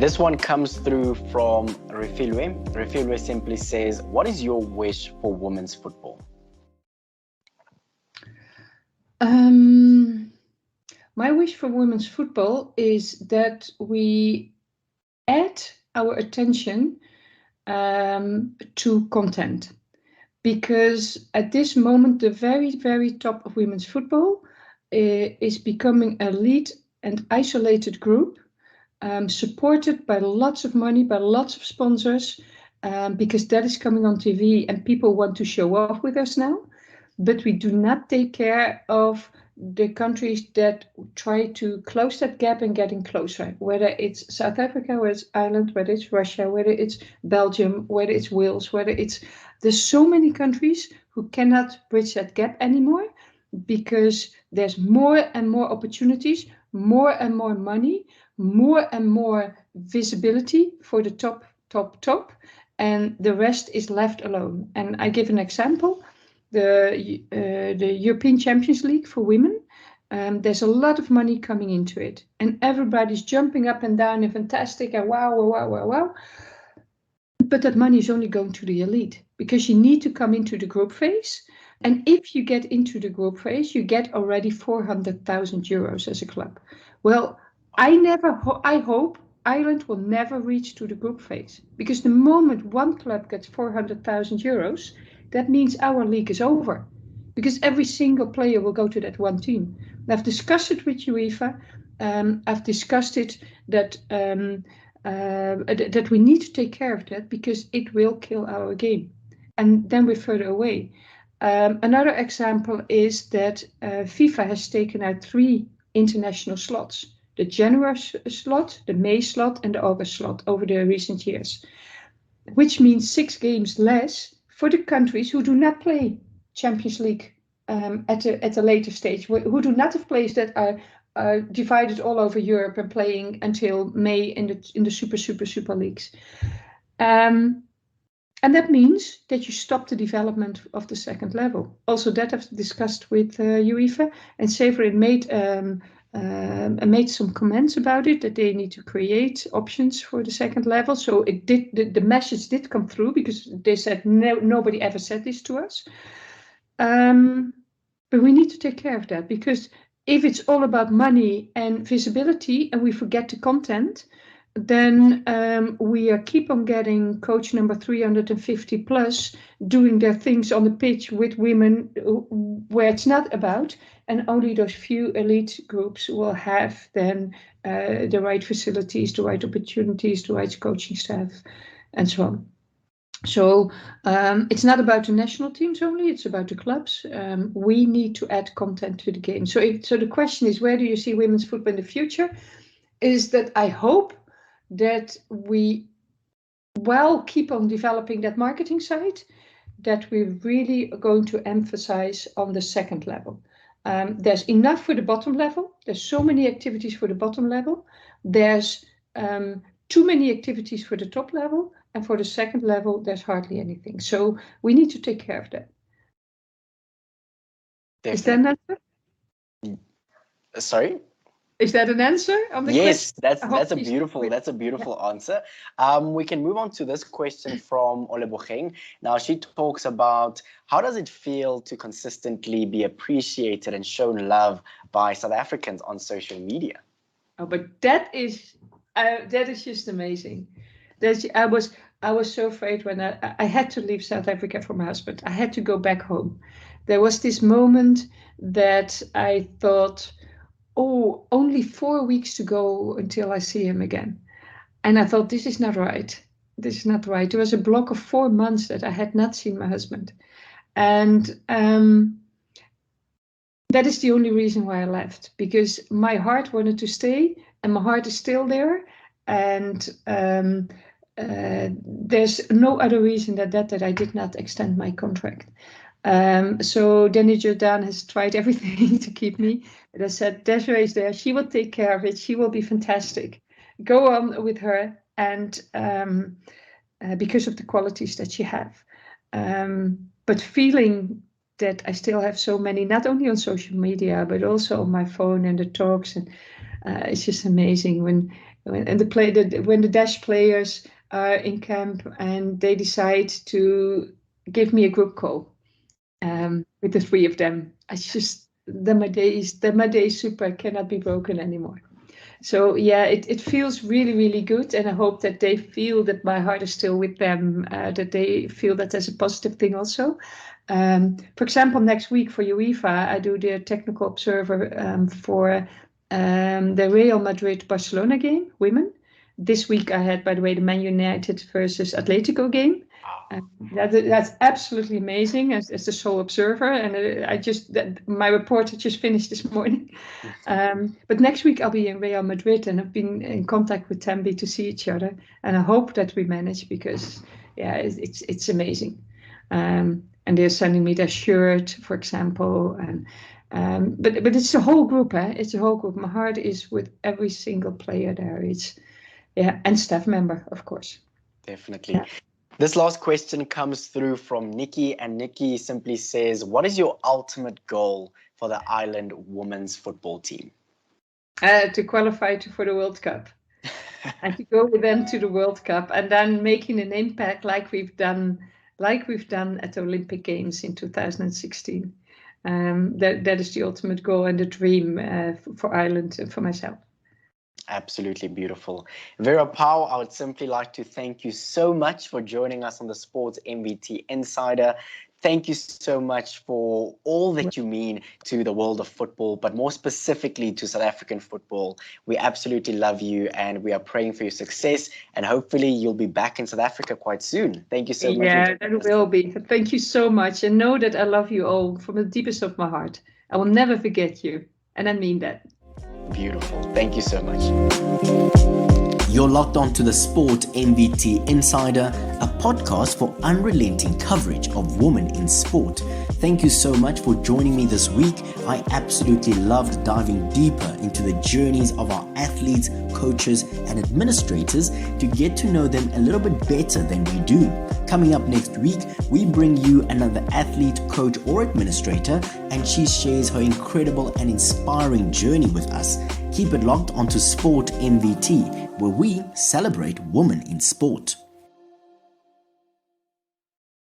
This one comes through from 𝗙cie𝗹𝗹𝗶𝗹. 𝗙cie𝗹𝗹𝗶 simply says, what is your wish for women's football? My wish for women's football is that we add our attention to content, because at this moment the very, very top of women's football is becoming a elite and isolated group, supported by lots of money, by lots of sponsors, because that is coming on TV and people want to show off with us now. But we do not take care of the countries that try to close that gap and getting closer, whether it's South Africa, whether it's Ireland, whether it's Russia, whether it's Belgium, whether it's Wales, there's so many countries who cannot bridge that gap anymore, because there's more and more opportunities, more and more money, more and more visibility for the top, and the rest is left alone. And I give an example. The European Champions League for women, there's a lot of money coming into it, and everybody's jumping up and down and fantastic and wow. But that money is only going to the elite, because you need to come into the group phase. And if you get into the group phase, you get already 400,000 euros as a club. Well, I hope Ireland will never reach to the group phase, because the moment one club gets 400,000 euros, that means our league is over, because every single player will go to that one team. I've discussed it with UEFA. I've discussed it that we need to take care of that, because it will kill our game, and then we're further away. Another example is that FIFA has taken out 3 international slots: the January slot, the May slot, and the August slot over the recent years, which means 6 games less for the countries who do not play Champions League at a later stage, who do not have players that are divided all over Europe and playing until May in the super leagues. And that means that you stop the development of the second level. Also, that I've discussed with UEFA, and Severin made some comments about it, that they need to create options for the second level. So it did, the message did come through, because they said nobody ever said this to us. But we need to take care of that, because if it's all about money and visibility and we forget the content, then we keep on getting coach number 350 plus doing their things on the pitch with women where it's not about, and only those few elite groups will have then the right facilities, the right opportunities, the right coaching staff, and so on. So it's not about the national teams only, it's about the clubs. We need to add content to the game. So the question is, where do you see women's football in the future? Is that I hope that we keep on developing that marketing side, that we really are going to emphasize on the second level. There's enough for the bottom level. There's so many activities for the bottom level. There's too many activities for the top level, and for the second level, there's hardly anything. So we need to take care of that. Definitely. Is that an answer? Sorry? Is that an answer on the yes, question? that's a beautiful answer. We can move on to this question from 𝗀𝗚𝗱𝗃. Now she talks about, how does it feel to consistently be appreciated and shown love by South Africans on social media? Oh, but that is just amazing. I was so afraid when I had to leave South Africa for my husband. I had to go back home. There was this moment that I thought, oh, only 4 weeks to go until I see him again. And I thought, this is not right. This is not right. There was a block of 4 months that I had not seen my husband. And that is the only reason why I left, because my heart wanted to stay and my heart is still there. And there's no other reason that I did not extend my contract. So Danny Jordan has tried everything to keep me. And I said, Desiree is there. She will take care of it. She will be fantastic. Go on with her. And because of the qualities that she has. But feeling that I still have so many, not only on social media, but also on my phone and the talks. And it's just amazing when when the dash players are in camp and they decide to give me a group call with the 3 of them. Then my day is super, cannot be broken anymore. So yeah, it feels really, really good, and I hope that they feel that my heart is still with them, that they feel that as a positive thing also. For example, next week for UEFA, I do the technical observer for the Real Madrid-Barcelona game, women. This week I had, by the way, the Man United versus Atletico game. That's absolutely amazing as the sole observer, and my report just finished this morning. But next week I'll be in Real Madrid, and I've been in contact with Tambi to see each other, and I hope that we manage, because yeah, it's amazing. And they're sending me their shirt, for example, and but it's the whole group, It's the whole group. My heart is with every single player there. And staff member, of course. Definitely. Yeah. This last question comes through from Nikki, and Nikki simply says, what is your ultimate goal for the Ireland women's football team? To qualify for the World Cup and to go with them to the World Cup, and then making an impact like we've done at the Olympic Games in 2016. That is the ultimate goal and the dream for Ireland and for myself. Absolutely beautiful. Vera Pauw, I would simply like to thank you so much for joining us on the Sports MVT Insider. Thank you so much for all that you mean to the world of football, but more specifically to South African football. We absolutely love you, and we are praying for your success, and hopefully you'll be back in South Africa quite soon. Thank you so much. Yeah, that will be. Thank you so much, and know that I love you all from the deepest of my heart. I will never forget you, and I mean that. Beautiful. Thank you so much. You're locked on to the Sport MVT Insider, a podcast for unrelenting coverage of women in sport. Thank you so much for joining me this week. I absolutely loved diving deeper into the journeys of our athletes, coaches, and administrators to get to know them a little bit better than we do. Coming up next week, we bring you another athlete, coach, or administrator, and she shares her incredible and inspiring journey with us. Keep it locked onto Sport MVT, where we celebrate women in sport.